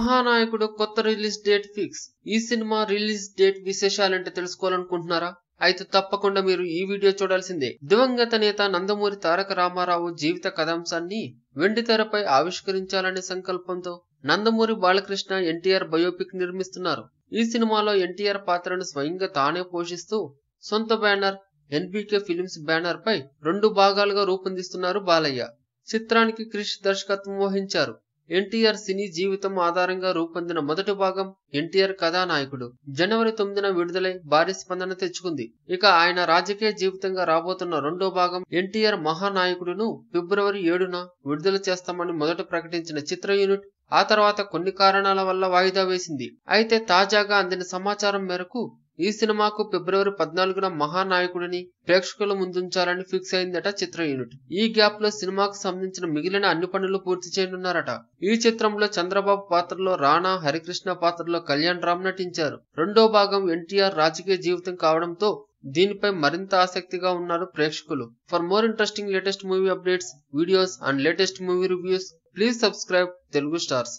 మహానాయకుడు కొత్త release date fix. ఈ cinema release date విశేషాలంటే తెలుసుకోవాలనుకుంటున్నారా? అయితే తప్పకుండా మీరు ఈ వీడియో చూడాల్సిందే. దివంగత నేత నందమూరి తారక రామారావు జీవిత కథాంశాన్ని వెండితెరపై ఆవిష్కరించాలనే సంకల్పంతో నందమూరి బాలకృష్ణ ఎన్టీఆర్ బయోపిక్ నిర్మిస్తున్నారు. ఈ సినిమాలో ఎన్టీఆర్ పాత్రను స్వయంగా తానే పోషిస్తూ సొంత బ్యానర్ ఎన్బీకే ఫిలిమ్స్ బ్యానర్ పై 2 భాగాలుగా రూపొందిస్తున్నారు బాలయ్య. చిత్రానికి క్రిష్ దర్శకత్వం వహించారు. ఎన్టీఆర్ సినీ జీవితం ఆధారంగా రూపొందిన మొదటి భాగం ఎన్టీఆర్ కథానాయకుడు జనవరి 9న విడుదలై భారీ స్పందన తెచ్చుకుంది. ఇక ఆయన రాజకీయ జీవితంగా రాబోతున్న రెండో భాగం ఎన్టీఆర్ మహానాయకుడును ఫిబ్రవరి 7న విడుదల చేస్తామని మొదట ప్రకటించిన చిత్ర యూనిట్ ఆ తర్వాత కొన్ని కారణాల వల్ల వాయిదా వేసింది. అయితే తాజాగా అందిన సమాచారం మేరకు ఈ సినిమాకు ఫిబ్రవరి 14న మహానాయకుడిని ప్రేక్షకుల ముందుంచాలని ఫిక్స్ అయిందట చిత్ర యూనిట్. ఈ గ్యాప్ లో సినిమాకు సంబంధించిన మిగిలిన అన్ని పనులు పూర్తి చేయనున్నారట. ఈ చిత్రంలో చంద్రబాబు పాత్రలో రానా, హరికృష్ణ పాత్రలో కళ్యాణ్ రామ్ నటించారు. రెండో భాగం ఎన్టీఆర్ రాజకీయ జీవితం కావడంతో దీనిపై మరింత ఆసక్తిగా ఉన్నారు ప్రేక్షకులు. For more interesting latest movie updates, videos and latest movie reviews, please subscribe Telugu stars.